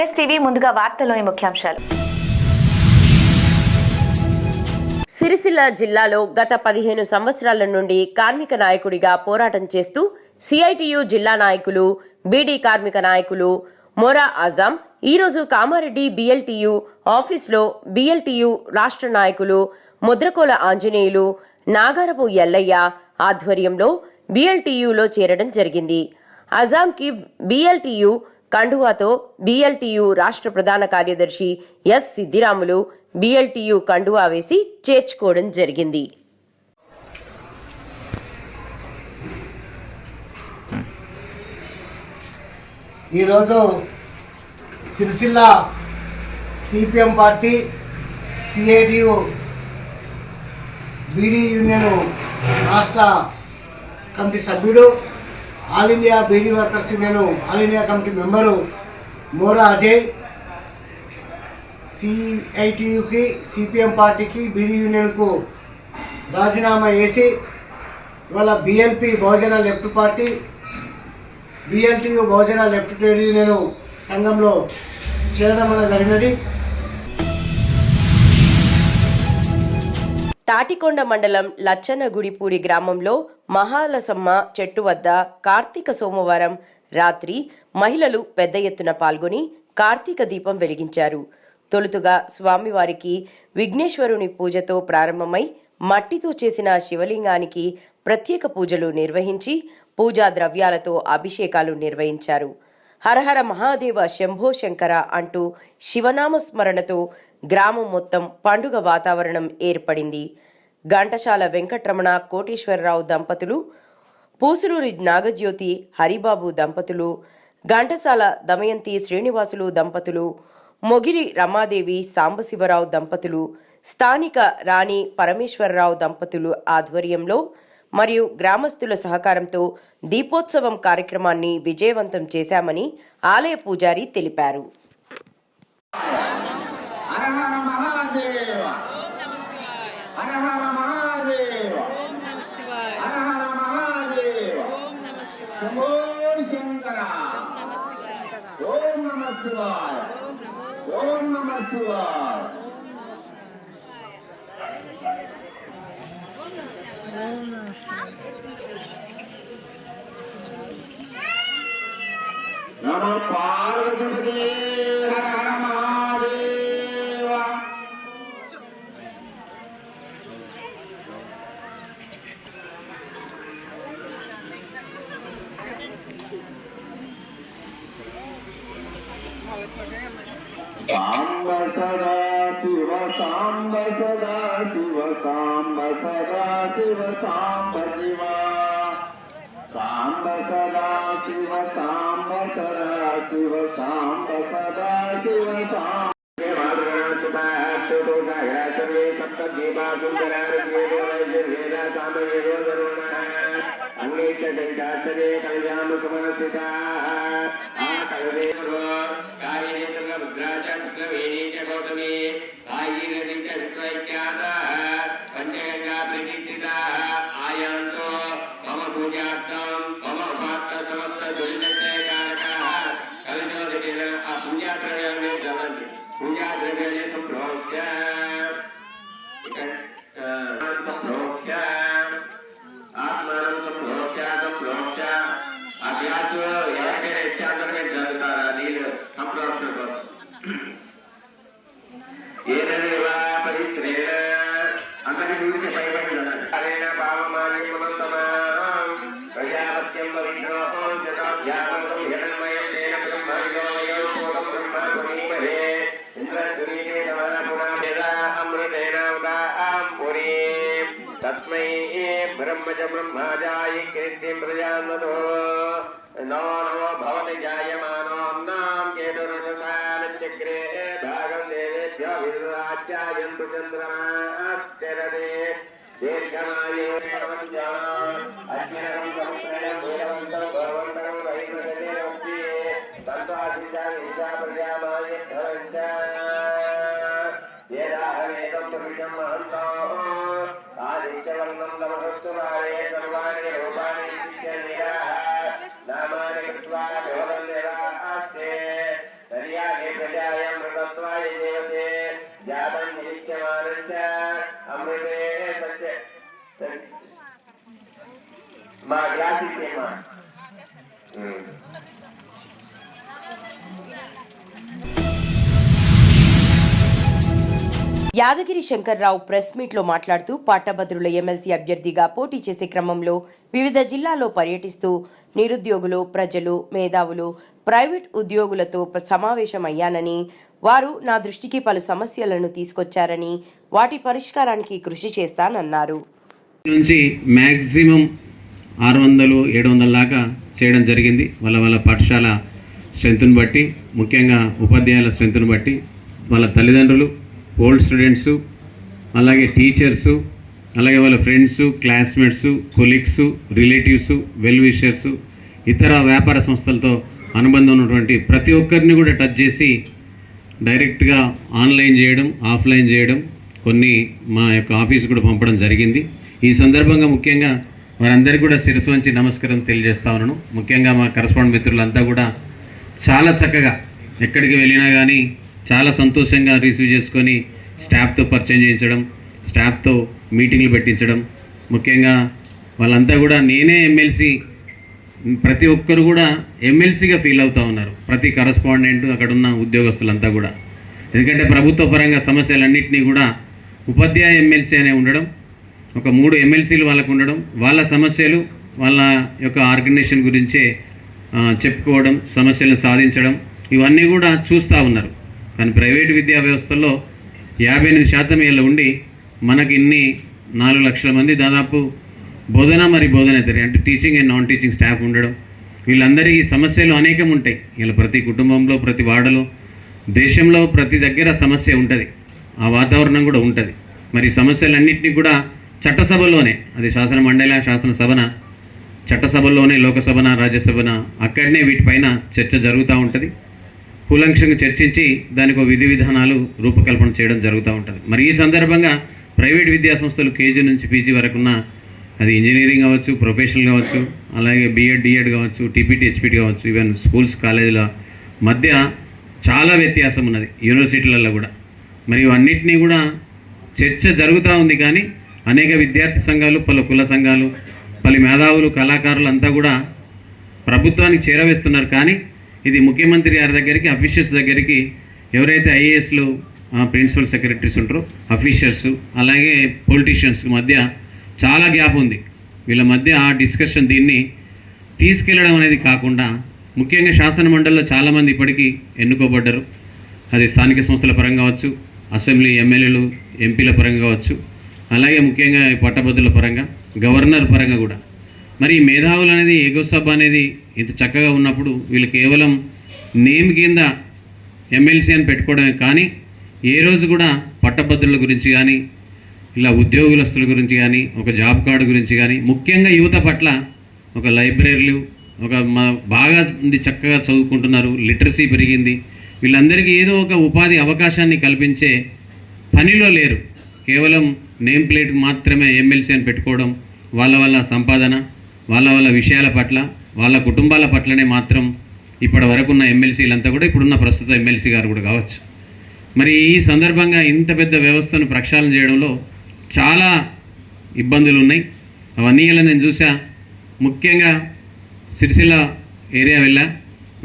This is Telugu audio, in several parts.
NSTV ముందుగా వార్తల్లోని ముఖ్యాంశాలు. సిరిసిల్ల జిల్లాలో గత 15 సంవత్సరాల నుండి కార్మిక నాయకుడిగా పోరాటం చేస్తూ సిఐటియు జిల్లా నాయకులు, బీడీ కార్మిక నాయకులు మోరా ఆజాం ఈరోజు కామారెడ్డి BLTU ఆఫీసులో BLTU రాష్ట్ర నాయకులు ముద్రకోల ఆంజనేయులు, నాగారపు ఎల్లయ్య ఆధ్వర్యంలో BLTUలో చేరడం జరిగింది. ఆజాంకి BLTU కండువాతో BLTU రాష్ట్ర ప్రధాన కార్యదర్శి S. సిద్దిరాములు BLTU కండువా వేసి చేర్చుకోవడం జరిగింది. ఈరోజు Sirisilla CPM party CITU beedi union రాష్ట్ర కమిటీ సభ్యుడు, all India beedi workers union all India committee member Mora Ajay CITUకి CPM పార్టీకి బీడీ యూనియన్కు రాజీనామా చేసి ఇవాళ BLP Bahujan left party BLTU Bahujan left trade union సంఘంలో చేరడం అనేది జరిగినది. తాటికొండ మండలం లచ్చన్నగుడిపూడి గ్రామంలో మహాలసమ్మ చెట్టు వద్ద కార్తీక సోమవారం రాత్రి మహిళలు పెద్ద ఎత్తున పాల్గొని కార్తీక దీపం వెలిగించారు. తొలుతుగా స్వామివారికి విఘ్నేశ్వరుని పూజతో ప్రారంభమై మట్టితో చేసిన శివలింగానికి ప్రత్యేక పూజలు నిర్వహించి పూజా ద్రవ్యాలతో అభిషేకాలు నిర్వహించారు. హరహర మహాదేవ శంభో శంకర అంటూ శివనామ స్మరణతో గ్రామం మొత్తం పండుగ వాతావరణం ఏర్పడింది. ఘంటసాల వెంకటరమణ కోటేశ్వరరావు దంపతులు, పూసులూరి నాగజ్యోతి హరిబాబు దంపతులు, ఘంటసాల దమయంతి శ్రీనివాసులు దంపతులు, మొగిరి రమాదేవి సాంబశివరావు దంపతులు, స్థానిక రాణి పరమేశ్వరరావు దంపతులు ఆధ్వర్యంలో మరియు గ్రామస్తుల సహకారంతో దీపోత్సవం కార్యక్రమాన్ని విజయవంతం చేశామని ఆలయ పూజారి తెలిపారు. నమో పార్వతీ హర హర మహాదేవ. సాంబ సదా శివ సాంబ సదా శివ సాంబ సదా శివ సాంబ శివ సాంబ సదా శివ సాంబ సదా శివ సాంబ సదా శివ సాంబ तस्मै ब्रह्मज ब्रह्माजाय कीर्तिं प्रजानतो नमो नमो भवति जायमानोऽन्नां केतुरुषसानचक्रे भागं देवेभ्यो विदुराचार्यन्तु चन्द्रमाश्चरते दीर्घमायुः अज्ञानं समुद्रेण भूयवन्तं भगवन्तं वैकृते वक्ति तन्त्वादिशा विद्या प्रजामाय धरञ्च येदाहमेतं पुरुषं महन्तो आदित्यवर्णं तमसत्सुराये सर्वाणि रूपाणि चित्यनिराः नामानि कृत्वा भगवन् निरास्ते दर्यागे మా గ్లాస్ ఇచ్చేమ్మా. యాదగిరి శంకర్రావు ప్రెస్ మీట్లో మాట్లాడుతూ పట్టభద్రుల ఎమ్మెల్సీ అభ్యర్థిగా పోటీ చేసే క్రమంలో వివిధ జిల్లాల్లో పర్యటిస్తూ నిరుద్యోగులు, ప్రజలు, మేధావులు, ప్రైవేట్ ఉద్యోగులతో సమావేశమయ్యానని, వారు నా దృష్టికి పలు సమస్యలను తీసుకొచ్చారని వాటి పరిష్కారానికి కృషి చేస్తానన్నారు. నుంచి మ్యాక్సిమం 600-700 దాకా చేయడం జరిగింది. వాళ్ళ పాఠశాల స్ట్రెంత్ను బట్టి, ముఖ్యంగా ఉపాధ్యాయుల స్ట్రెంత్ను బట్టి, వాళ్ళ తల్లిదండ్రులు, ఓల్డ్ స్టూడెంట్సు, అలాగే టీచర్సు, అలాగే వాళ్ళ ఫ్రెండ్సు, క్లాస్మేట్సు, కొలీగ్సు, రిలేటివ్సు, వెల్ విషర్సు, ఇతర వ్యాపార సంస్థలతో అనుబంధం ఉన్నటువంటి ప్రతి ఒక్కరిని కూడా టచ్ చేసి డైరెక్ట్గా ఆన్లైన్ చేయడం, ఆఫ్లైన్ చేయడం, కొన్ని మా యొక్క ఆఫీస్ కూడా పంపడం జరిగింది. ఈ సందర్భంగా ముఖ్యంగా వారందరికీ కూడా శిరస్సు వంచి నమస్కారం తెలియజేస్తా ఉన్నాను. ముఖ్యంగా మా కరస్పాండెంట్ మిత్రులంతా కూడా చాలా చక్కగా ఎక్కడికి వెళ్ళినా కానీ చాలా సంతోషంగా రిసీవ్ చేసుకొని స్టాఫ్తో పరిచయం చేయించడం, స్టాఫ్తో మీటింగ్లు పెట్టించడం, ముఖ్యంగా వాళ్ళంతా కూడా నేనే ఎమ్మెల్సీ, ప్రతి ఒక్కరు కూడా ఎమ్మెల్సీగా ఫీల్ అవుతూ ఉన్నారు. ప్రతి కరస్పాండెంట్, అక్కడ ఉన్న ఉద్యోగస్తులంతా కూడా. ఎందుకంటే ప్రభుత్వ పరంగా సమస్యలన్నింటినీ కూడా ఉపాధ్యాయ ఎమ్మెల్సీ అనే ఉండడం, ఒక 3 ఎమ్మెల్సీలు వాళ్ళకు ఉండడం, వాళ్ళ సమస్యలు వాళ్ళ యొక్క ఆర్గనైజేషన్ గురించే చెప్పుకోవడం, సమస్యలను సాధించడం, ఇవన్నీ కూడా చూస్తూ ఉన్నారు. కానీ ప్రైవేటు విద్యా వ్యవస్థల్లో 58% ఇలా ఉండి మనకి ఇన్ని 4 లక్షల మంది దాదాపు బోధనేతరి అంటే teaching and non teaching staff ఉండడం, వీళ్ళందరికీ సమస్యలు అనేకం ఉంటాయి. ఇలా ప్రతి కుటుంబంలో, ప్రతి వాడలో, దేశంలో ప్రతి దగ్గర సమస్య ఉంటుంది, ఆ వాతావరణం కూడా ఉంటుంది. మరి సమస్యలన్నింటినీ కూడా చట్టసభలోనే, అది శాసన మండలి, శాసనసభన, చట్టసభల్లోనే, లోకసభన, రాజ్యసభన, అక్కడనే వీటిపైన చర్చ జరుగుతూ ఉంటుంది. కూలంకషంగా చర్చించి దానికి విధి విధానాలు రూపకల్పన చేయడం జరుగుతూ ఉంటుంది. మరి ఈ సందర్భంగా ప్రైవేట్ విద్యా సంస్థలు కేజీ నుంచి పీజీ వరకున్న, అది ఇంజనీరింగ్ కావచ్చు, ప్రొఫెషనల్ కావచ్చు, అలాగే బీఎడ్, డిఎడ్ కావచ్చు, టీపీటీ, హెచ్పీటీ కావచ్చు, ఈవెన్ స్కూల్స్, కాలేజీల మధ్య చాలా వ్యత్యాసం ఉన్నది, యూనివర్సిటీలలో కూడా. మరి ఇవన్నిటినీ కూడా చర్చ జరుగుతూ ఉంది. కానీ అనేక విద్యార్థి సంఘాలు, పలు కుల సంఘాలు, పలు మేధావులు, కళాకారులు అంతా కూడా ప్రభుత్వానికి చేరవేస్తున్నారు. కానీ ఇది ముఖ్యమంత్రి గారి దగ్గరికి, అఫీషియల్స్ దగ్గరికి, ఎవరైతే ఐఏఎస్లు ప్రిన్సిపల్ సెక్రటరీస్ ఉంటారో అఫీషియల్స్, అలాగే పొలిటీషియన్స్ మధ్య చాలా గ్యాప్ ఉంది. వీళ్ళ మధ్య ఆ డిస్కషన్ దీన్ని తీసుకెళ్లడం అనేది కాకుండా, ముఖ్యంగా శాసన మండలిలో చాలామంది ఇప్పటికీ ఎన్నుకోబడ్డారు. అది స్థానిక సంస్థల పరంగా కావచ్చు, అసెంబ్లీ ఎమ్మెల్యేలు, ఎంపీల పరంగా కావచ్చు, అలాగే ముఖ్యంగా పట్టభద్రుల పరంగా, గవర్నర్ పరంగా కూడా. మరి ఈ మేధావులు అనేది, ఎగో సభ అనేది ఇంత చక్కగా ఉన్నప్పుడు వీళ్ళు కేవలం నేమ్ కింద ఎమ్మెల్సీ అని పెట్టుకోవడమే కానీ ఏ రోజు కూడా పట్టభద్రుల గురించి కానీ, ఇలా ఉద్యోగస్తుల గురించి కానీ, ఒక జాబ్ కార్డు గురించి కానీ, ముఖ్యంగా యువత పట్ల ఒక లైబ్రరీలు, ఒక బాగా చక్కగా చదువుకుంటున్నారు, లిటరసీ పెరిగింది, వీళ్ళందరికీ ఏదో ఒక ఉపాధి అవకాశాన్ని కల్పించే పనిలో లేరు. కేవలం నేమ్ ప్లేట్ మాత్రమే ఎమ్మెల్సీ అని పెట్టుకోవడం, వాళ్ళ సంపాదన, వాళ్ళ విషయాల పట్ల, వాళ్ళ కుటుంబాల పట్లనే మాత్రం ఇప్పటి వరకున్న ఎమ్మెల్సీలంతా కూడా, ఇప్పుడున్న ప్రస్తుత ఎమ్మెల్సీ గారు కూడా కావచ్చు. మరి ఈ సందర్భంగా ఇంత పెద్ద వ్యవస్థను ప్రక్షాళన చేయడంలో చాలా ఇబ్బందులు ఉన్నాయి. అవన్నీ ఇలా నేను చూసా. ముఖ్యంగా సిరిసిల్ల ఏరియా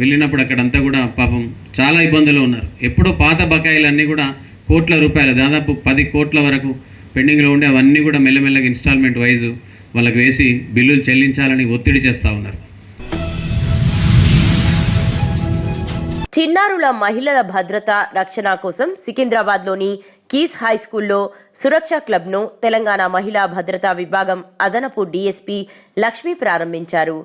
వెళ్ళినప్పుడు అక్కడంతా కూడా పాపం చాలా ఇబ్బందులు ఉన్నారు. ఎప్పుడో పాత బకాయిలన్నీ కూడా కోట్ల రూపాయలు, దాదాపు 10 కోట్ల వరకు పెండింగ్లో ఉండే అవన్నీ కూడా మెల్లమెల్లగా ఇన్స్టాల్మెంట్ వైజు వాళ్ళకి వేసి బిల్లులు చెల్లించాలని ఒత్తిడి చేస్తూ ఉన్నారు. చిన్నారుల మహిళల భద్రత, రక్షణ కోసం సికింద్రాబాద్లోని కీస్ హై స్కూల్లో సురక్ష క్లబ్ను తెలంగాణ మహిళా భద్రతా విభాగం అదనపు డీఎస్పీ లక్ష్మి ప్రారంభించారు.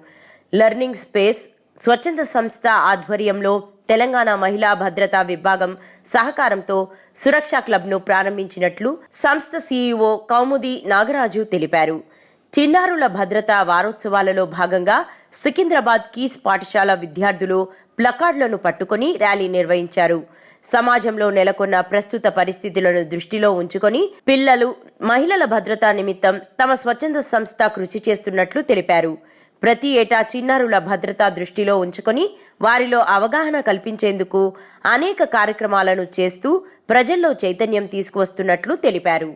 లెర్నింగ్ స్పేస్ స్వచ్ఛంద సంస్థ ఆధ్వర్యంలో తెలంగాణ మహిళా భద్రతా విభాగం సహకారంతో సురక్ష క్లబ్ను ప్రారంభించినట్లు సంస్థ సీఈఓ కౌముది నాగరాజు తెలిపారు. చిన్నారుల భద్రతా వారోత్సవాలలో భాగంగా సికింద్రాబాద్ కీస్ పాఠశాల విద్యార్థులు ప్లకార్డులను పట్టుకుని ర్యాలీ నిర్వహించారు. సమాజంలో నెలకొన్న ప్రస్తుత పరిస్థితులను దృష్టిలో ఉంచుకొని పిల్లలు, మహిళల భద్రతా నిమిత్తం తమ స్వచ్ఛంద సంస్థ కృషి చేస్తున్నట్లు తెలిపారు. ప్రతి ఏటా చిన్నారుల భద్రతా దృష్టిలో ఉంచుకొని వారిలో అవగాహన కల్పించేందుకు అనేక కార్యక్రమాలను చేస్తూ ప్రజల్లో చైతన్యం తీసుకువస్తున్నట్లు తెలిపారు.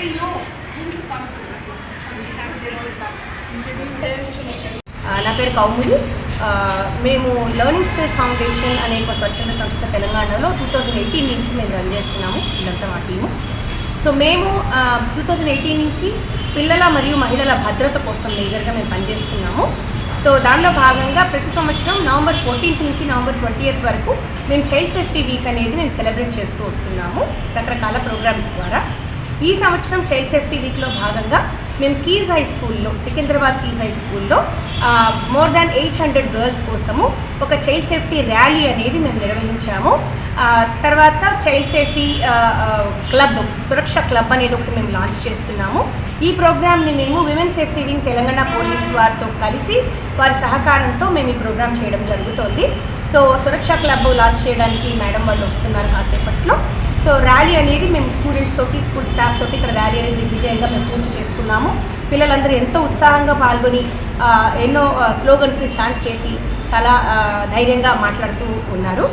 నా పేరు కౌముది. మేము లెర్నింగ్ స్పేస్ ఫౌండేషన్ అనే ఒక స్వచ్ఛంద సంస్థ తెలంగాణలో 2018 నుంచి మేము రన్ చేస్తున్నాము. ఇదంతా మా టీము. సో మేము 2018 నుంచి పిల్లల మరియు మహిళల భద్రత కోసం మేజర్గా మేము పనిచేస్తున్నాము. సో దానిలో భాగంగా ప్రతి సంవత్సరం నవంబర్ 14 నుంచి నవంబర్ 20 వరకు మేము చైల్డ్ సేఫ్టీ వీక్ అనేది మేము సెలబ్రేట్ చేస్తూ వస్తున్నాము రకరకాల ప్రోగ్రామ్స్ ద్వారా. ఈ సంవత్సరం చైల్డ్ సేఫ్టీ వీక్లో భాగంగా మేము కీస్ హై స్కూల్లో, సికింద్రాబాద్ కీస్ హై స్కూల్లో మోర్ దాన్ 800 గర్ల్స్ కోసము ఒక చైల్డ్ సేఫ్టీ ర్యాలీ అనేది మేము నిర్వహించాము. తర్వాత చైల్డ్ సేఫ్టీ క్లబ్, సురక్ష క్లబ్ అనేది ఒకటి మేము లాంచ్ చేస్తున్నాము. ఈ ప్రోగ్రామ్ని మేము women safety wing Telangana police వారితో కలిసి వారి సహకారంతో మేము ఈ ప్రోగ్రామ్ చేయడం జరుగుతోంది. సో సురక్ష క్లబ్ లాంచ్ చేయడానికి మేడం వాళ్ళు వస్తున్నారు కాసేపట్లో. సో ర్యాలీ అనేది మేము స్టూడెంట్స్ తోటి, స్కూల్ స్టాఫ్ తోటి ఇక్కడ ర్యాలీ అనేది దిగ్విజయంగా మేము పూర్తి చేసుకున్నాము. పిల్లలందరూ ఎంతో ఉత్సాహంగా పాల్గొని ఎన్నో స్లోగన్స్ని చాంట్ చేసి చాలా ధైర్యంగా మాట్లాడుతూ ఉన్నారు.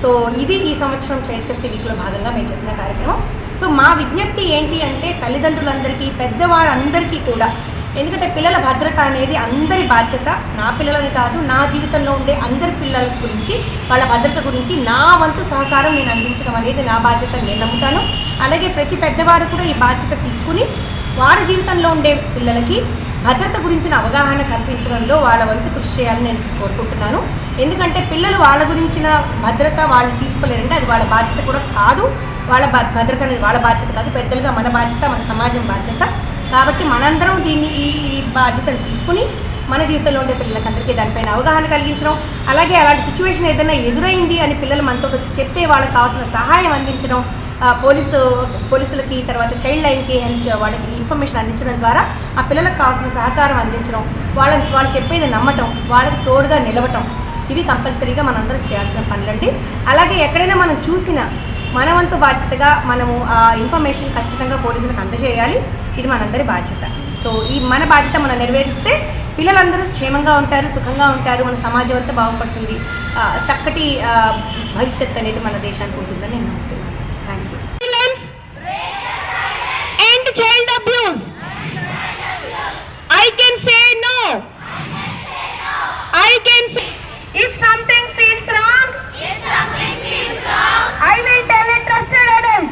సో ఇది ఈ సంవత్సరం చైల్డ్ సేఫ్టీ వీక్లో భాగంగా మేము చేసిన కార్యక్రమం. సో మా విజ్ఞప్తి ఏంటి అంటే తల్లిదండ్రులందరికీ, పెద్దవారందరికీ కూడా, ఎందుకంటే పిల్లల భద్రత అనేది అందరి బాధ్యత. నా పిల్లలని కాదు, నా జీవితంలో ఉండే అందరి పిల్లల గురించి, వాళ్ళ భద్రత గురించి నా వంతు సహకారం నేను అందించడం అనేది నా బాధ్యత నేను నమ్ముతాను. అలాగే ప్రతి పెద్దవారు కూడా ఈ బాధ్యత తీసుకుని వారి జీవితంలో ఉండే పిల్లలకి భద్రత గురించిన అవగాహన కల్పించడంలో వాళ్ళ వంతు కృషి చేయాలని నేను కోరుకుంటున్నాను. ఎందుకంటే పిల్లలు వాళ్ళ గురించిన భద్రత వాళ్ళు తీసుకోలేరంటే అది వాళ్ళ బాధ్యత కూడా కాదు. వాళ్ళ భద్రత అనేది వాళ్ళ బాధ్యత కాదు, పెద్దలుగా మన బాధ్యత, మన సమాజం బాధ్యత. కాబట్టి మనందరం దీన్ని ఈ బాధ్యతను తీసుకుని మన జీవితంలో ఉండే పిల్లలకందరికీ దానిపైన అవగాహన కలిగించడం, అలాగే అలాంటి సిచ్యువేషన్ ఏదైనా ఎదురైంది అని పిల్లలు మనతో వచ్చి చెప్తే వాళ్ళకి కావాల్సిన సహాయం అందించడం, పోలీసులకి, తర్వాత చైల్డ్ లైన్కి వాళ్ళకి ఇన్ఫర్మేషన్ అందించడం ద్వారా ఆ పిల్లలకు కావాల్సిన సహకారం అందించడం, వాళ్ళు చెప్పేది నమ్మటం, వాళ్ళకి తోడుగా నిలవటం, ఇవి కంపల్సరీగా మనందరం చేయాల్సిన పనులండి. అలాగే ఎక్కడైనా మనం చూసిన మన వంతు బాధ్యతగా మనము ఆ ఇన్ఫర్మేషన్ ఖచ్చితంగా పోలీసులకు అందజేయాలి. ఇది మనందరి బాధ్యత. సో ఈ మన బాధ్యత మనం నెరవేరిస్తే పిల్లలందరూ క్షేమంగా ఉంటారు, సుఖంగా ఉంటారు, మన సమాజం అంతా బాగుపడుతుంది, చక్కటి భవిష్యత్తు అనేది మన దేశానికి ఉంటుందని నేను నమ్ముతున్నాను. Thank you. End child abuse. I can say no. I can say if something feels wrong. I will tell a trusted adult.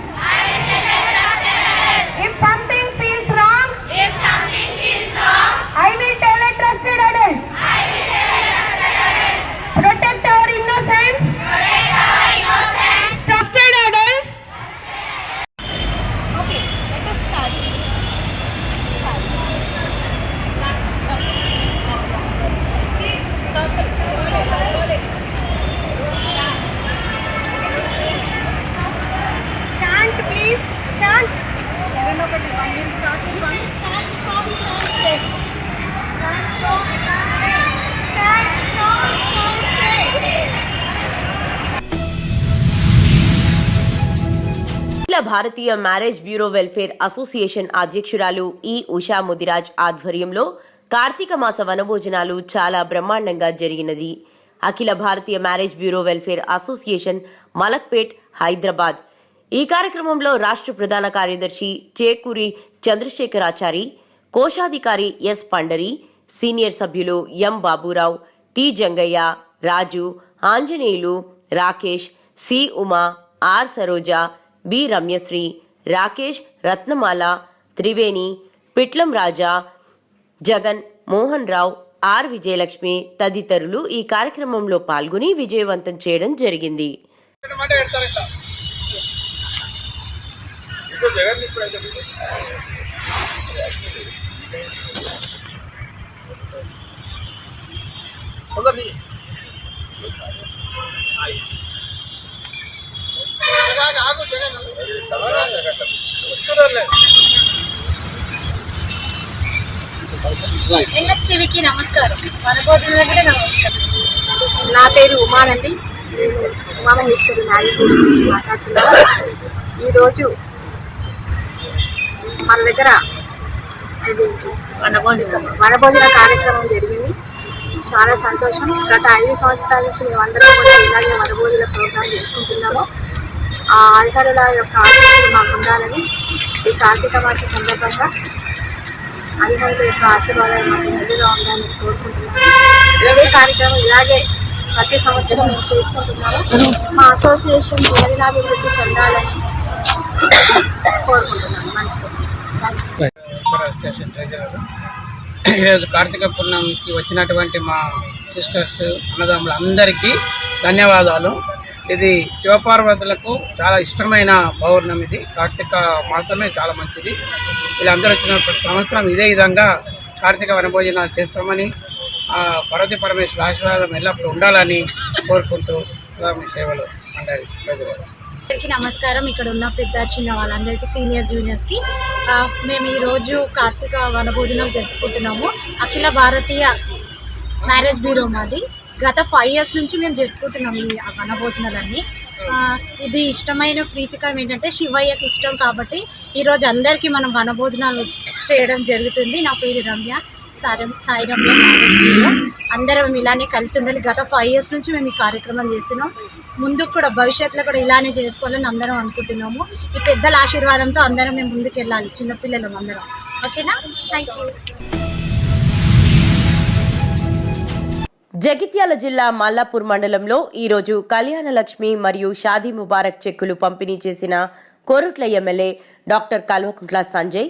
If something feels wrong. I will tell a trusted adult. Protect our innocence. Trusted adults. Okay, let us start. Chant, please. Chant. One will start with one. Stand strong, stand straight. Stand strong, stand straight. Stand strong, stand straight. Akhila Bharatiya marriage bureau welfare association అధ్యక్షురాలు ఈ ఉషా ముదిరాజ్ ఆధ్వర్యంలో కార్తీక మాస వనభోజనాలు చాలా బ్రహ్మాండంగా జరిగినది. Akhila Bharatiya marriage bureau welfare association Malakpet, Hyderabad. ఈ కార్యక్రమంలో రాష్ట్ర ప్రధాన కార్యదర్శి చేకూరి చంద్రశేఖరాచారి, కోశాధికారి ఎస్ పండరి, సీనియర్ సభ్యులు M Baburao, T Jangaiah, Raju, Anjaneyulu, Rakesh, C Uma, R Saroja, B Ramyasri, Rakesh, Ratnamala, Triveni, Pitlam Raja, Jagan, Mohan Rao, R Vijayalakshmi తదితరులు ఈ కార్యక్రమంలో పాల్గొని విజయవంతం చేయడం జరిగింది. ఎన్ఎస్టీవీకి నమస్కారం, వనభోజనాలకు కూడా నమస్కారం. నా పేరు ఉమానండి, నేను ఉమామహేశ్వరి మ్యారేజ్ గురించి మాట్లాడుతున్నాను. ఈరోజు మన దగ్గర వనభోజన కార్యక్రమం జరిగింది. చాలా సంతోషం. గత 5 సంవత్సరాల నుంచి మేమందరం కూడా ఇలాగే వనభోజన ప్రోగ్రాం చేసుకుంటున్నాము. ఆ అధికారుల యొక్క ఆశీస్సులు మాకు ఉండాలని కార్తీక మాస సందర్భంగా హనుమంతుడి యొక్క ఆశీర్వాదాలు మాకు ముందుగా ఉండాలని కోరుకుంటున్నాను. ఇదే కార్యక్రమం ఇలాగే ప్రతి సంవత్సరం మేము చేసుకుంటున్నాము. మా అసోసియేషన్ దినదినాభివృద్ధి చెందాలని కోరుకుంటున్నాను మనస్ఫూర్తిగా. ఈరోజు కార్తీక పూర్ణమికి వచ్చినటువంటి మా సిస్టర్స్ అన్నదమ్ములు అందరికీ ధన్యవాదాలు. ఇది శివపార్వతులకు చాలా ఇష్టమైన పౌర్ణమి. ఇది కార్తీక మాసమే చాలా మంచిది. వీళ్ళందరూ వచ్చిన ప్రతి సంవత్సరం ఇదే విధంగా కార్తీక వనభోజనాలు చేస్తామని పార్వతీ పరమేశ్వర ఆశీర్వాదం ఎల్లప్పుడూ ఉండాలని కోరుకుంటూ మీ సేవలు మండలి ప్రజలు. అందరికీ నమస్కారం. ఇక్కడ ఉన్న పెద్ద చిన్న వాళ్ళందరికీ సీనియర్స్ జూనియర్స్కి మేము ఈరోజు కార్తీక వనభోజనం జరుపుకుంటున్నాము. అఖిల భారతీయ మ్యారేజ్ బ్యూరో మాది. గత 5 years నుంచి మేము జరుపుకుంటున్నాము ఈ వనభోజనాలన్నీ. ఇది ఇష్టమైన ప్రీతికరం ఏంటంటే శివయ్యకి ఇష్టం కాబట్టి ఈరోజు అందరికీ మనం వనభోజనాలు చేయడం జరుగుతుంది. నా పేరు రమ్య, సాయి రమ్య మ్యారేజ్ బ్యూరో. అందరం ఇలానే కలిసి ఉండాలి. గత 5 years నుంచి మేము ఈ కార్యక్రమం చేస్తున్నాం. ముందుకు కూడా భవిష్యత్తులో కూడా ఇలానే చేసుకోవాలని అందరం అనుకుంటున్నాము. ఈ పెద్దల ఆశీర్వాదంతో అందరం మేము ముందుకు వెళ్ళాలి, చిన్నపిల్లలు అందరం. ఓకేనా? Thank you. జగిత్యాల జిల్లా మల్లాపూర్ మండలంలో ఈరోజు కళ్యాణ లక్ష్మి మరియు షాదీ ముబారక్ చెక్కులు పంపిణీ చేసిన కోరుట్ల ఎమ్మెల్యే డాక్టర్ కల్వకుంట్ల సంజయ్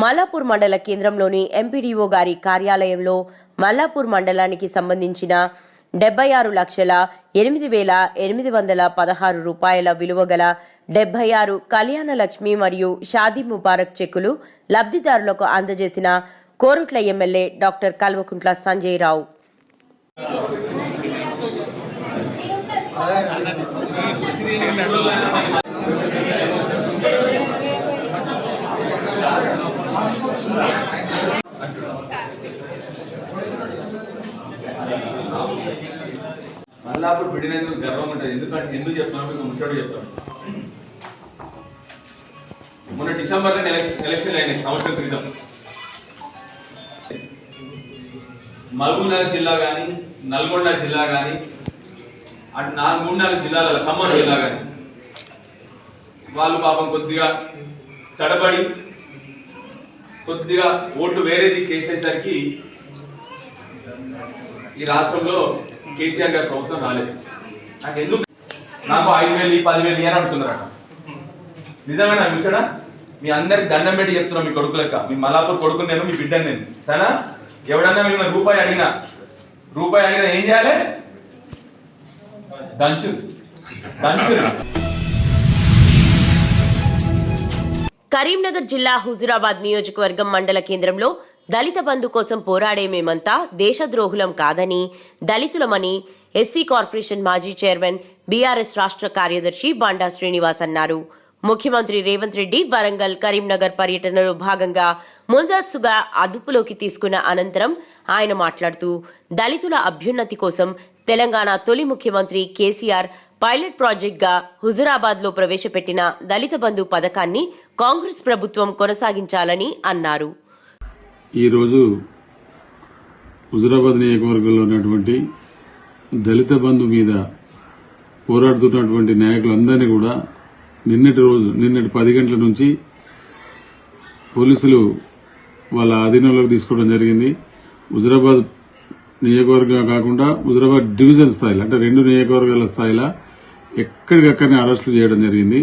మల్లాపూర్ మండల కేంద్రంలోని ఎంపీడీఓ గారి కార్యాలయంలో మల్లాపూర్ మండలానికి సంబంధించిన 76,08,816 రూపాయల విలువగల 76 కళ్యాణ లక్ష్మి మరియు షాదీ ముబారక్ చెక్కులు లబ్ధిదారులకు అందజేసిన కోరుట్ల ఎమ్మెల్యే డాక్టర్ కల్వకుంట్ల సంజయ్ రావు. మల్లాపూర్ బిడ్డనందుకు గర్వం ఉంటుంది. ఎందుకు చెప్తున్నాను మీకు ముచ్చట చెప్తాను. మొన్న డిసెంబర్లో ఎలక్షన్ అయినాయి సంవత్సరం క్రితం. మహబూబ్నగర్ జిల్లా కానీ, నల్గొండ జిల్లా కానీ, అటు 3-4 జిల్లాల ఖమ్మం జిల్లా కానీ వాళ్ళు పాపం కొద్దిగా తడబడి కొద్దిగా ఓట్లు వేరేది కేసేసరికి ఈ రాష్ట్రంలో కేసీఆర్ గారి ప్రభుత్వం రాలేదు. నాకు ఎందుకు నాకు 5,000 10,000 అని అడుగుతున్నారట. నిజమేనా ముచ్చడా? మీ అందరికి దండం పెట్టి చెప్తున్నాం. మీ కొడుకులక్క, మీ మల్లాపూర్ కొడుకుని నేను, మీ బిడ్డని నేను. సరేనా? ఎవడన్నా మిమ్మల్ని రూపాయి అడిగినా ఏం చేయాలి? దంచు. కరీంనగర్ జిల్లా హుజురాబాద్ నియోజకవర్గం మండల కేంద్రంలో దళిత బంధు కోసం పోరాడే మేమంతా దేశద్రోహులం కాదని, దళితులమని ఎస్సీ కార్పొరేషన్ మాజీ చైర్మన్ బీఆర్ఎస్ రాష్ట్ర కార్యదర్శి బండా శ్రీనివాస్ అన్నారు. ముఖ్యమంత్రి రేవంత్ రెడ్డి వరంగల్, కరీంనగర్ పర్యటనలో భాగంగా ముందస్తుగా అదుపులోకి తీసుకున్న అనంతరం ఆయన మాట్లాడుతూ దళితుల అభ్యున్నతి కోసం తెలంగాణ తొలి ముఖ్యమంత్రి కేసీఆర్ పైలట్ ప్రాజెక్ట్గా హుజురాబాద్లో ప్రవేశపెట్టిన దళిత బంధు పథకాన్ని కాంగ్రెస్ ప్రభుత్వం కొనసాగించాలని అన్నారు. ఈరోజు హుజురాబాద్ నియోజకవర్గంలో ఉన్నటువంటి దళిత బంధు మీద పోరాడుతున్నటువంటి నాయకులందరినీ కూడా నిన్నటి 10 గంటల నుంచి పోలీసులు వాళ్ళ ఆధీనంలోకి తీసుకోవడం జరిగింది. హుజురాబాద్ నియోజకవర్గం కాకుండా హుజురాబాద్ డివిజన్ స్థాయిలో, అంటే 2 నియోజకవర్గాల స్థాయిలో ఎక్కడికక్కడనే అరెస్టులు చేయడం జరిగింది.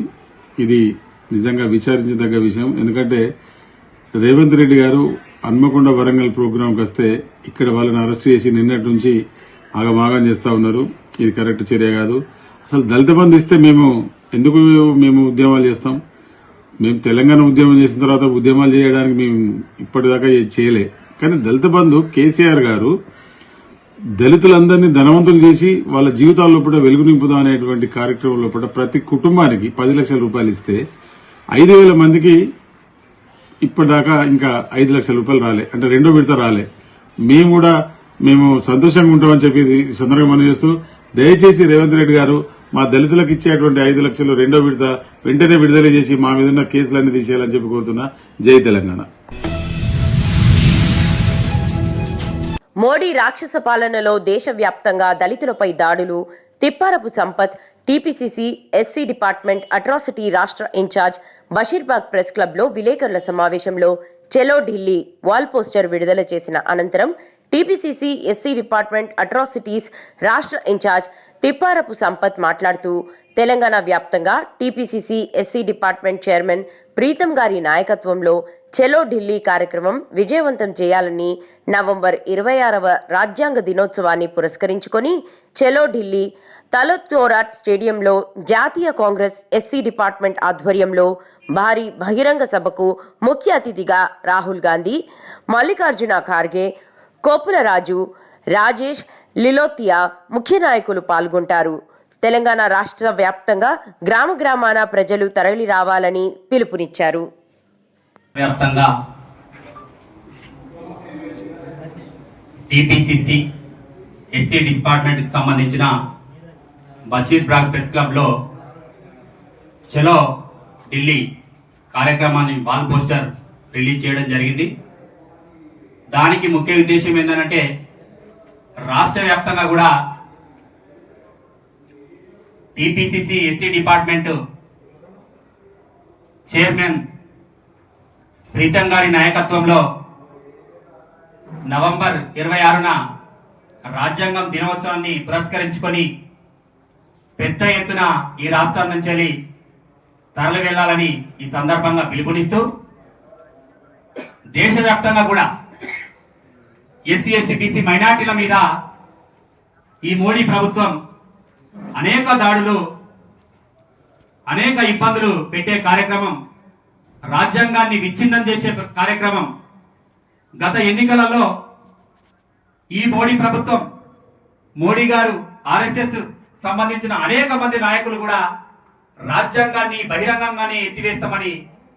ఇది నిజంగా విచారించదగ్గ విషయం. ఎందుకంటే రేవంత్ రెడ్డి గారు హన్మకొండ వరంగల్ ప్రోగ్రాంకి వస్తే ఇక్కడ వాళ్ళని అరెస్ట్ చేసి నిన్నటి నుంచి ఆగమాగం చేస్తా ఉన్నారు. ఇది కరెక్ట్ చర్య కాదు. అసలు దళిత బంధు ఇస్తే మేము ఉద్యమాలు చేస్తాం. మేము తెలంగాణ ఉద్యమం చేసిన తర్వాత ఉద్యమాలు చేయడానికి మేము ఇప్పటిదాకా చేయలే. కానీ దళిత బంధు కేసీఆర్ గారు దళితులందరినీ ధనవంతులు చేసి వాళ్ళ జీవితాల్లో కూడా వెలుగు నింపుదాం అనేటువంటి కార్యక్రమంలో కూడా ప్రతి కుటుంబానికి 10 లక్షల రూపాయలు ఇస్తే 5,000 మందికి ఇప్పటిదాకా ఇంకా 5 లక్షల రూపాయలు రాలే, అంటే 2వ విడత రాలే. మేము సంతోషంగా ఉంటామని చెప్పి ఈ సందర్భంగా మనం చేస్తూ దయచేసి రేవంత్ రెడ్డి గారు మా దళితులకు ఇచ్చేటువంటి 5 లక్షలు 2వ విడత వెంటనే విడుదల చేసి మా మీద ఉన్న కేసులన్నీ తీసేయాలని చెప్పి కోరుతున్నా. జై తెలంగాణ. మోడీ రాక్షస పాలనలో దేశవ్యాప్తంగా దళితులపై దాడులు, Tipparapu Sampath TPCC SC department atrocity రాష్ట్ర ఇన్ఛార్జ్ బషీర్బాగ్ ప్రెస్ క్లబ్లో విలేకరుల సమావేశంలో చెలో ఢిల్లీ వాల్ పోస్టర్ విడుదల చేసిన అనంతరం టీపీసీసీ ఎస్సీ డిపార్ట్మెంట్ అట్రాసిటీస్ రాష్ట్ర ఇన్ఛార్జ్ తిప్పారపు సంపత్ మాట్లాడుతూ తెలంగాణ వ్యాప్తంగా TPCC SC department chairman Preetham గారి నాయకత్వంలో చెలో ఢిల్లీ కార్యక్రమం విజయవంతం చేయాలని నవంబర్ 26వ రాజ్యాంగ దినోత్సవాన్ని పురస్కరించుకొని చెలో ఢిల్లీ తలోత్తోరాట్ స్టేడియంలో జాతీయ కాంగ్రెస్ ఎస్సీ డిపార్ట్మెంట్ ఆధ్వర్యంలో భారీ బహిరంగ సభకు ముఖ్య అతిథిగా రాహుల్ గాంధీ, మల్లికార్జున ఖార్గే, కోపుల రాజు, రాజేష్ లిలోతియా ముఖ్య నాయకులు పాల్గొంటారు. తెలంగాణ రాష్ట్ర వ్యాప్తంగా గ్రామాన ప్రజలు తరలి రావాలని పిలుపునిచ్చారు. వ్యాప్తంగా టీపీసీసీ ఎస్సీ డిపార్ట్మెంట్కి సంబంధించిన బషీర్బాగ్ ప్రెస్ క్లబ్లో చలో ఢిల్లీ కార్యక్రమాన్ని వాల్ పోస్టర్ రిలీజ్ చేయడం జరిగింది. దానికి ముఖ్య ఉద్దేశం ఏంటంటే రాష్ట్ర వ్యాప్తంగా కూడా TPCC SC department chairman Preetham గారి నాయకత్వంలో నవంబర్ 26న రాజ్యాంగం దినోత్సవాన్ని పురస్కరించుకొని పెద్ద ఎత్తున ఈ రాష్ట్రం నుంచి తరలి వెళ్లాలని ఈ సందర్భంగా పిలుపునిస్తూ దేశవ్యాప్తంగా కూడా ఎస్సీ ఎస్టీ బీసీ మైనార్టీల మీద ఈ మోడీ ప్రభుత్వం అనేక దాడులు, అనేక ఇబ్బందులు పెట్టే కార్యక్రమం, రాజ్యాంగాన్ని విచ్ఛిన్నం చేసే కార్యక్రమం గత ఎన్నికలలో ఈ మోడీ ప్రభుత్వం, మోడీ గారు, ఆర్ఎస్ఎస్ సంబంధించిన అనేక మంది నాయకులు కూడా రాజ్యాంగాన్ని బహిరంగంగానే ఎత్తివేస్తామని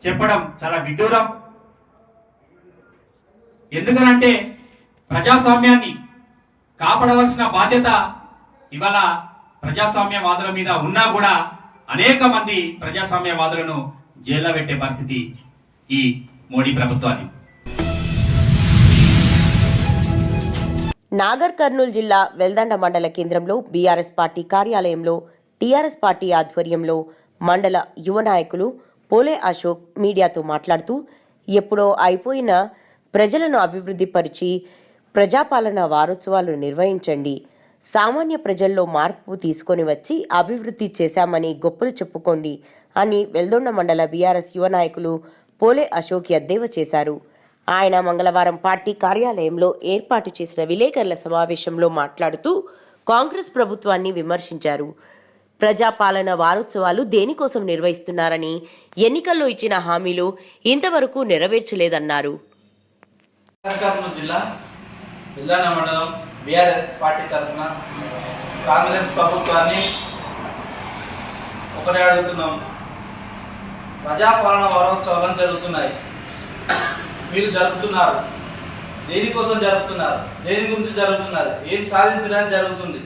చెప్పడం చాలా విడ్డూరం. ఎందుకనంటే ప్రజాస్వామ్యాన్ని కాపాడవలసిన బాధ్యత ఇవాళ ప్రజాస్వామ్యవాదుల మీద ఉన్నా కూడా అనేక మంది ప్రజాస్వామ్యవాదులను జైల్లో పెట్టే పరిస్థితి ఈ మోడీ ప్రభుత్వాన్ని. నాగర్ కర్నూలు జిల్లా వెల్దండ మండల కేంద్రంలో బీఆర్ఎస్ పార్టీ కార్యాలయంలో టీఆర్ఎస్ పార్టీ ఆధ్వర్యంలో మండల యువ నాయకులు పోలే అశోక్ మీడియాతో మాట్లాడుతూ ఎప్పుడో అయిపోయిన ప్రజలను అభివృద్ధి పరిచి ప్రజాపాలన వారోత్సవాలు నిర్వహించండి, సామాన్య ప్రజల్లో మార్పు తీసుకొని వచ్చి అభివృద్ధి చేశామని గొప్పలు చెప్పుకోండి అని వెల్దొండ మండల బీఆర్ఎస్ యువ నాయకులు పోలే అశోక్ ఎద్దేవా చేశారు. ఆయన మంగళవారం పార్టీ కార్యాలయంలో ఏర్పాటు చేసిన విలేకరుల సమావేశంలో మాట్లాడుతూ కాంగ్రెస్ ప్రభుత్వాన్ని విమర్శించారు. ప్రజాపాలన వారోత్సవాలు దేనికోసం నిర్వహిస్తున్నారని, ఎన్నికల్లో ఇచ్చిన హామీలు ఇంతవరకు నెరవేర్చలేదన్నారు. జిల్లా వెల్దండ మండలం బీఆర్ఎస్ పార్టీ తరఫున కాంగ్రెస్ ప్రభుత్వాన్ని ఒకటే అడుగుతున్నాం. ప్రజాపాలన వారోత్సవాలు జరుగుతున్నాయి, మీరు జరుపుతున్నారు, దేనికోసం జరుపుతున్నారు, దేని గురించి జరుగుతున్నారు, ఏం సాధించడానికి జరుగుతుంది,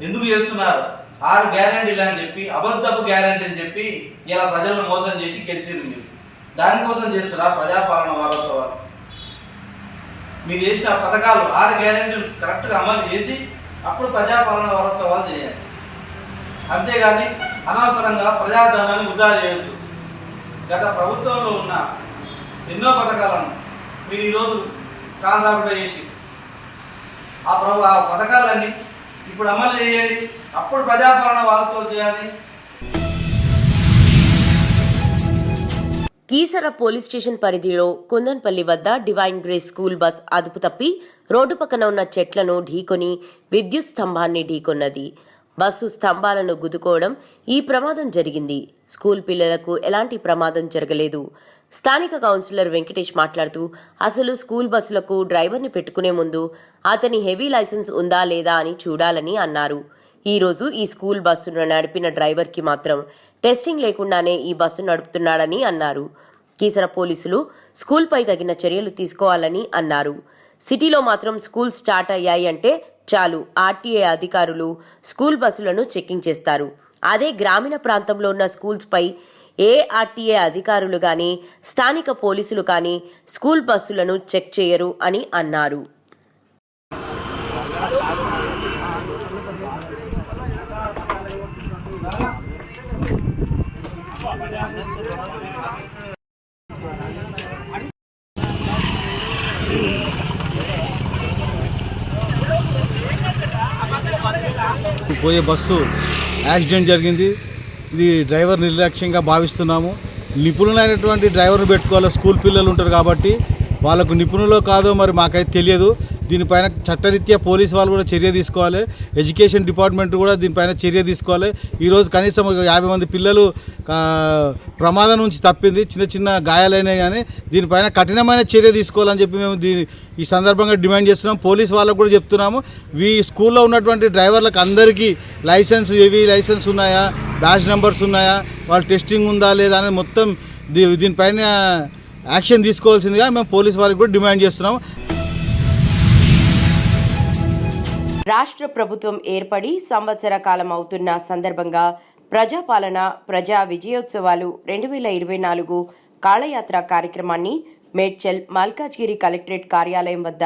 ఎందుకు చేస్తున్నారు? 6 గ్యారెంటీలు అని చెప్పి అబద్ధపు గ్యారెంటీ అని చెప్పి ఇలా ప్రజలను మోసం చేసి గెలిచింది. మీరు దానికోసం చేస్తున్నా ప్రజాపాలన వారోత్సవాలు. మీరు చేసిన పథకాలు 6 గ్యారెంటీలు కరెక్ట్గా అమలు చేసి అప్పుడు ప్రజాపాలన వారోత్సవాలు చేయాలి. అంతేగాని అనవసరంగా ప్రజాధనాన్ని వృధా చేయొచ్చు. గత ప్రభుత్వంలో ఉన్న ఎన్నో పథకాలను మీరు ఈరోజు కాంగ్రాబిడ చేసి ఆ పథకాలన్నీ ఇప్పుడు అమలు చేయండి, అప్పుడు ప్రజాపాలన వారోత్సవాలు చేయాలి. కీసర పోలీస్ స్టేషన్ పరిధిలో కుందన్పల్లి వద్ద డివైన్ గ్రేస్ స్కూల్ బస్ అదుపు తప్పి రోడ్డు పక్కన ఉన్న చెట్లను ఢీకొని విద్యుత్ స్తంభాన్ని ఢీకొన్నది. బస్సు స్తంభాలను గుద్దుకోవడం ఈ ప్రమాదం జరిగింది. స్కూల్ పిల్లలకు ఎలాంటి ప్రమాదం జరగలేదు. స్థానిక కౌన్సిలర్ వెంకటేష్ మాట్లాడుతూ అసలు స్కూల్ బస్సులకు డ్రైవర్ని పెట్టుకునే ముందు అతని హెవీ లైసెన్స్ ఉందా లేదా అని చూడాలని అన్నారు. ఈ రోజు ఈ స్కూల్ బస్సును నడిపిన డ్రైవర్కి మాత్రం టెస్టింగ్ లేకుండానే ఈ బస్సు నడుపుతున్నాడని అన్నారు. కీసర పోలీసులు స్కూల్పై తగిన చర్యలు తీసుకోవాలని అన్నారు. సిటీలో మాత్రం స్కూల్ స్టార్ట్ అయ్యాయి అంటే చాలు ఆర్టీఏ అధికారులు స్కూల్ బస్సులను చెకింగ్ చేస్తారు. అదే గ్రామీణ ప్రాంతంలో ఉన్న స్కూల్స్పై ఏ ఆర్టీఏ అధికారులు కానీ స్థానిక పోలీసులు కానీ స్కూల్ బస్సులను చెక్ చేయరు అని అన్నారు. పోయే బస్సు యాక్సిడెంట్ జరిగింది. ఇది డ్రైవర్ నిర్లక్ష్యంగా భావిస్తున్నాము. నిపుణులైనటువంటి డ్రైవర్ను పెట్టుకోవాలి. స్కూల్ పిల్లలు ఉంటారు కాబట్టి వాళ్ళకు నిపుణులో కాదో మరి మాకైతే తెలియదు. దీనిపైన చట్టరీత్యా పోలీసు వాళ్ళు కూడా చర్య తీసుకోవాలి. ఎడ్యుకేషన్ డిపార్ట్మెంట్ కూడా దీనిపైన చర్య తీసుకోవాలి. ఈరోజు కనీసం 50 మంది పిల్లలు ప్రమాదం నుంచి తప్పింది, చిన్న చిన్న గాయాలైనాయి. కానీ దీనిపైన కఠినమైన చర్య తీసుకోవాలని చెప్పి మేము ఈ సందర్భంగా డిమాండ్ చేస్తున్నాం. పోలీసు వాళ్ళకు కూడా చెప్తున్నాము, స్కూల్లో ఉన్నటువంటి డ్రైవర్లకు అందరికీ లైసెన్స్ ఉన్నాయా, బ్యాచ్ నెంబర్స్ ఉన్నాయా, వాళ్ళ టెస్టింగ్ ఉందా లేదా అనేది మొత్తం దీనిపైన యాక్షన్ తీసుకోవాల్సిందిగా మేము పోలీసు వారికి కూడా డిమాండ్ చేస్తున్నాం. రాష్ట్ర ప్రభుత్వం ఏర్పడి సంవత్సర కాలం అవుతున్న సందర్భంగా ప్రజాపాలన ప్రజా విజయోత్సవాలు 2024 కాళయాత్ర కార్యక్రమాన్ని మేడ్చల్ మల్కాజ్గిరి కలెక్టరేట్ కార్యాలయం వద్ద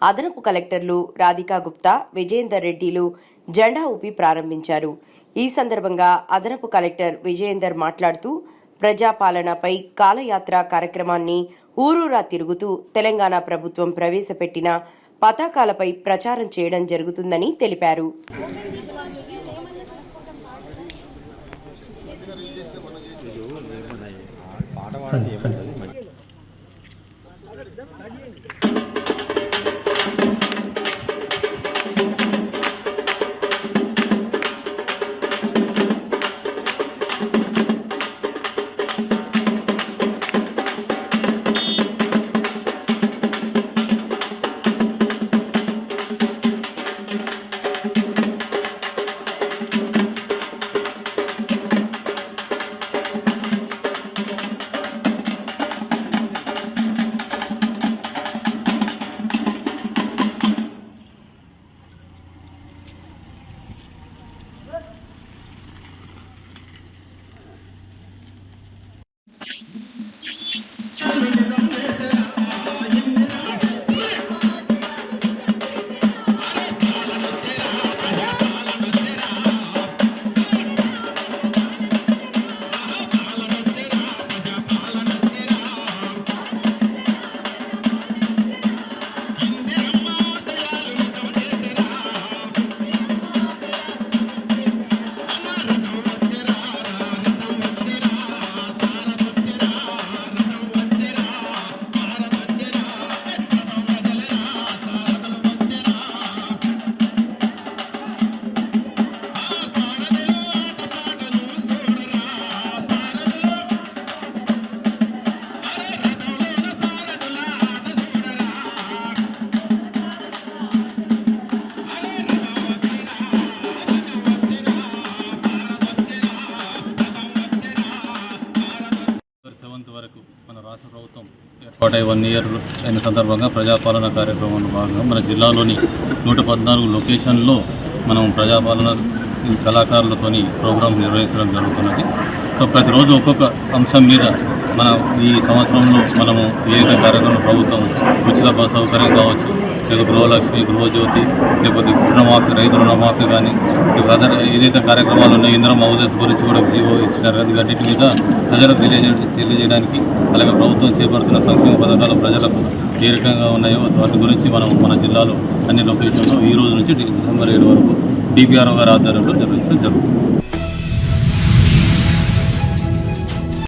అదనపు కలెక్టర్లు రాధికా గుప్తా, విజయేందర్ రెడ్డిలు జెండా ఊపి ప్రారంభించారు. ఈ సందర్భంగా అదనపు కలెక్టర్ విజయేందర్ మాట్లాడుతూ ప్రజాపాలనపై కాళయాత్ర కార్యక్రమాన్ని ఊరూరా తిరుగుతూ తెలంగాణ ప్రభుత్వం ప్రవేశపెట్టిన పతాకాలపై ప్రచారం చేయడం జరుగుతుందని తెలిపారు. వరకు మన రాష్ట్ర ప్రభుత్వం ఏర్పాటై 1 ఇయర్ అయిన సందర్భంగా ప్రజాపాలన కార్యక్రమంలో భాగంగా మన జిల్లాలోని 114 లొకేషన్లో మనం ప్రజాపాలన కళాకారులతోని ప్రోగ్రాం నిర్వహించడం జరుగుతున్నది. సో ప్రతిరోజు ఒక్కొక్క అంశం మీద మనం ఈ సంవత్సరంలో మనము ఏదైతే కార్యక్రమం ప్రభుత్వం ఉచిత బస్ సౌకర్యం కావచ్చు, లేదా గృహలక్ష్మి, గృహజ్యోతి, లేకపోతే రుణమాఫీ, రైతు రుణమాఫీ కానీ అదర్ ఏదైతే కార్యక్రమాలు ఉన్నాయో ఇంధనం హౌజెస్ గురించి కూడా జీవో ఇచ్చినారు. అది అన్నిటి మీద ప్రజలకు తెలియజేయడానికి, అలాగే ప్రభుత్వం చేపడుతున్న సంక్షేమ పథకాలు ప్రజలకు ఏ రకంగా ఉన్నాయో వాటి గురించి మనం మన జిల్లాలో అన్ని లొకేషన్లో ఈ రోజు నుంచి డిసెంబర్ 7 వరకు డిపిఆర్ఓ గారి ఆధ్వర్యంలో నిర్వహించడం జరుగుతుంది.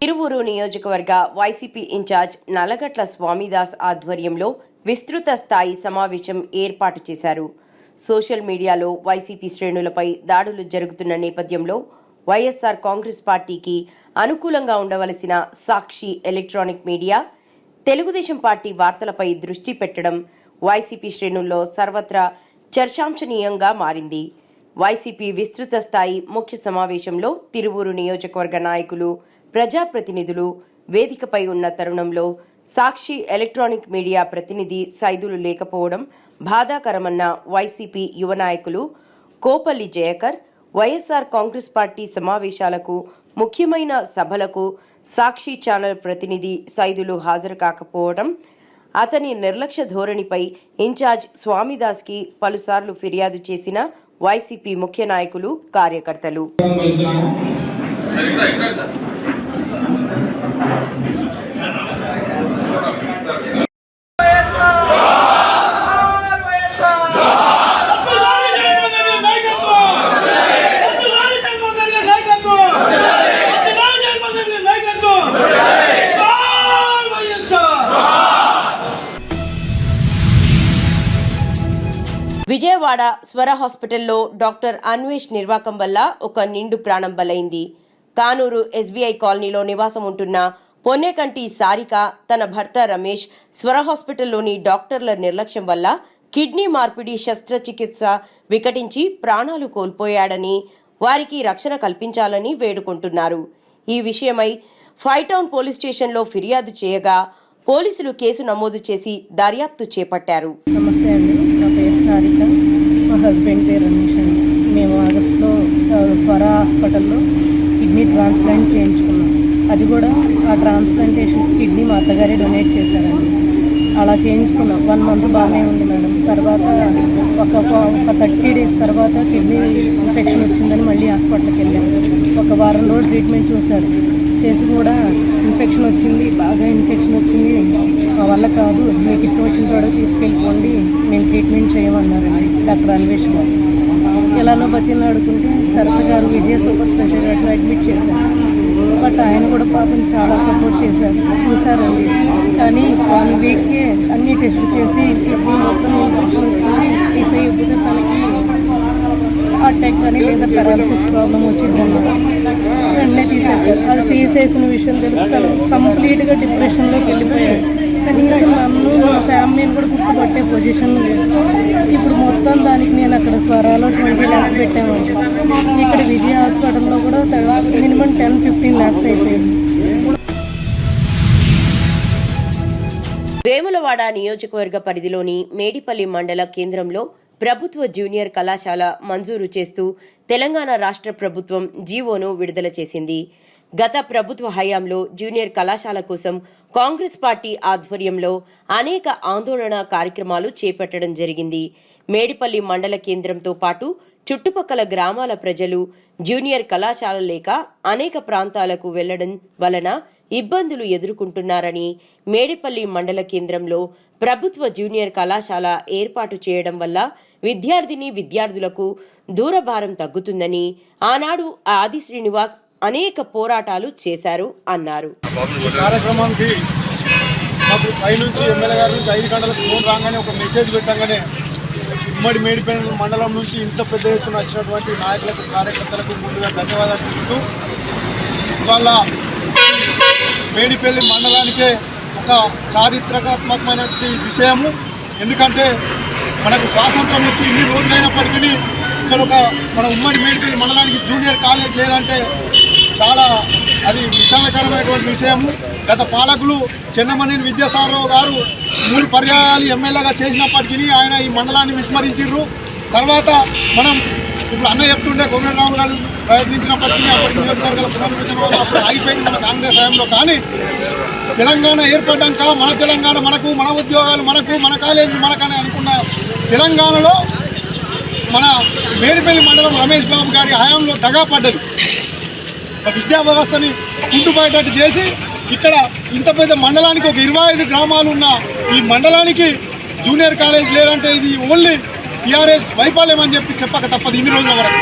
తిరువూరు నియోజకవర్గ వైసీపీ ఇన్ఛార్జ్ నల్లగట్ల స్వామిదాస్ ఆధ్వర్యంలో విస్తృత స్థాయి సమావేశం ఏర్పాటు చేశారు. సోషల్ మీడియాలో వైసీపీ శ్రేణులపై దాడులు జరుగుతున్న నేపథ్యంలో వైఎస్ఆర్ కాంగ్రెస్ పార్టీకి అనుకూలంగా ఉండవలసిన సాక్షి ఎలక్ట్రానిక్ మీడియా, తెలుగుదేశం పార్టీ వార్తలపై దృష్టి పెట్టడం వైసీపీ శ్రేణుల్లో సర్వత్రా చర్చాంశనీయంగా మారింది. వైసీపీ విస్తృత స్థాయి ముఖ్య సమావేశంలో తిరువూరు నియోజకవర్గ నాయకులు, ప్రజాప్రతినిధులు వేదికపై ఉన్న తరుణంలో సాక్షి ఎలక్ట్రానిక్ మీడియా ప్రతినిధి సైదులు లేకపోవడం బాధాకరమన్న వైసీపీ యువ నాయకులు కోపల్లి జయకర్, వైఎస్ఆర్ కాంగ్రెస్ పార్టీ సమావేశాలకు, ముఖ్యమైన సభలకు సాక్షి ఛానల్ ప్రతినిధి సైదులు హాజరు కాకపోవడం, అతని నిర్లక్ష్య ధోరణిపై ఇన్ఛార్జ్ స్వామిదాస్కి పలుసార్లు ఫిర్యాదు చేసిన వైసీపీ ముఖ్య నాయకులు, కార్యకర్తలు. విజయవాడ స్వర హాస్పిటల్లో డాక్టర్ అన్వేష్ నిర్వాకం వల్ల ఒక నిండు ప్రాణం బలైంది. కానూరు ఎస్బీఐ కాలనీలో నివాసం ఉంటున్న పొన్నేకంటి సారిక తన భర్త రమేష్ స్వర హాస్పిటల్లోని డాక్టర్ల నిర్లక్ష్యం వల్ల కిడ్నీ మార్పిడి శస్త్రచికిత్స వికటించి ప్రాణాలు కోల్పోయాడని, వారికి రక్షణ కల్పించాలని వేడుకుంటున్నారు. ఈ విషయమై 5 టౌన్ పోలీస్ స్టేషన్లో ఫిర్యాదు చేయగా పోలీసులు కేసు నమోదు చేసి దర్యాప్తు చేపట్టారు. నమస్తే అండి, నా పేరు సారిక, మా హస్బెండ్ పేరు రమేష్ అండి. మేము ఆగస్టులో స్వర హాస్పిటల్లో కిడ్నీ ట్రాన్స్ప్లాంట్ చేయించుకున్నాం. అది కూడా ఆ ట్రాన్స్ప్లాంటేషన్ కిడ్నీ మా అత్తగారే డొనేట్ చేశారండి. అలా చేయించుకున్నాం. 1 మంత్ బాగానే ఉంది మేడం. తర్వాత ఒక 30 డేస్ తర్వాత కిడ్నీ ఇన్ఫెక్షన్ వచ్చిందని మళ్ళీ హాస్పిటల్కి వెళ్ళాము. ఒక వారం రోజులు ట్రీట్మెంట్ చేసి కూడా ఇన్ఫెక్షన్ వచ్చింది, బాగా ఇన్ఫెక్షన్ వచ్చింది, మా వల్ల కాదు, మీకు ఇష్టం వచ్చిన చోట తీసుకెళ్ళిపోండి, మేము ట్రీట్మెంట్ చేయమన్నారండి డాక్టర్ అన్వేష్ గారు. ఎలానో బతిలాడుకుంటే సరళ గారు విజయ సూపర్ స్పెషాలిటీలో అడ్మిట్ చేశారు. బట్ ఆయన కూడా పాపం చాలా సపోర్ట్ చేశారు, చూశారండి. కానీ 1 వీక్కే అన్ని టెస్టులు చేసి కిడ్నీ మొత్తం ఇన్ఫెక్షన్ వచ్చింది, తీసేయకపోతే తనకి అటాక్ కానీ లేదా పెరాలసిస్ ప్రాబ్లం వచ్చిందన్న వెంటనే తీసేశారు. అది తీసేసిన విషయం తెలుస్తాను కంప్లీట్గా డిప్రెషన్లోకి వెళ్ళిపోయాడు. కనీసం నన్ను మా ఫ్యామిలీని కూడా గుర్తుపట్టే పొజిషన్ లేదు. ఇప్పుడు మొత్తం దానికి నేను అక్కడ స్వరాలో 20 lakhs పెట్టామండి. ఇక్కడ విజయ హాస్పిటల్లో కూడా మినిమం 10-15 lakhs అయిపోయింది. వేములవాడ నియోజకవర్గ పరిధిలోని మేడిపల్లి మండల కేంద్రంలో ప్రభుత్వ జూనియర్ కళాశాల మంజూరు చేస్తూ తెలంగాణ రాష్ట్ర ప్రభుత్వం జీవోను విడుదల చేసింది. గత ప్రభుత్వ హయాంలో జూనియర్ కళాశాల కోసం కాంగ్రెస్ పార్టీ ఆధ్వర్యంలో అనేక ఆందోళన కార్యక్రమాలు చేపట్టడం జరిగింది. మేడిపల్లి మండల కేంద్రంతో పాటు చుట్టుపక్కల గ్రామాల ప్రజలు జూనియర్ కళాశాల లేక అనేక ప్రాంతాలకు వెళ్లడం వలన ఇబ్బందులు ఎదుర్కొంటున్నారని, మేడిపల్లి మండల కేంద్రంలో ప్రభుత్వ జూనియర్ కళాశాల ఏర్పాటు చేయడం వల్ల విద్యార్థులకు దూరభారం తగ్గుతుందని ఆనాడు ఆది శ్రీనివాస్ అనేక పోరాటాలు చేశారు అన్నారు. కార్యక్రమానికి మాకు పైనుంచి ఎమ్మెల్యే గారి నుంచి 5 గంటలకు ఫోన్ రాగానే ఒక మెసేజ్ పెట్టగానే ఉమ్మడి మేడిపల్లి మండలం నుంచి ఇంత పెద్ద ఎత్తున వచ్చినటువంటి నాయకులకు, కార్యకర్తలకు ముందుగా ధన్యవాదాలు తెలుపుతూ, ఇవాళ మేడిపల్లి మండలానికే ఒక చారిత్రాత్మకమైనటువంటి విషయము. ఎందుకంటే మనకు స్వాతంత్రం వచ్చి ఇన్ని రోజులైనప్పటికీ ఇక్కడ మన ఉమ్మడి మేడిపల్లి మండలానికి జూనియర్ కాలేజ్ లేదంటే చాలా అది విషాదకరమైనటువంటి విషయము. గత పాలకులు చెన్నమనేని విద్యాసాగరరావు గారు 3 పర్యాయాలు ఎమ్మెల్యేగా చేసినప్పటికీ ఆయన ఈ మండలాన్ని విస్మరించారు. తర్వాత మనం ఇప్పుడు అన్న చెప్తుంటే కోమటిరావు గారు ప్రయత్నించినప్పటికీ అప్పటి నియోజకవర్గాల పునర్విభజన అప్పుడు ఆగిపోయింది మన కాంగ్రెస్ హయాంలో. కానీ తెలంగాణ ఏర్పడ్డాక మన తెలంగాణ మనకు, మన ఉద్యోగాలు మనకు, మన కాలేజీ మనకని అనుకున్న తెలంగాణలో మన మేడిపల్లి మండలం రమేష్ బాబు గారి హయాంలో దగా పడ్డది. విద్యా వ్యవస్థని కుంటుపోయేటట్టు చేసి ఇక్కడ ఇంత పెద్ద మండలానికి ఒక 25 గ్రామాలు ఉన్న ఈ మండలానికి జూనియర్ కాలేజ్ లేదంటే ఇది ఓన్లీ టీఆర్ఎస్ వైఫల్యం అని చెప్పక తప్పదు ఇన్ని రోజుల వరకు.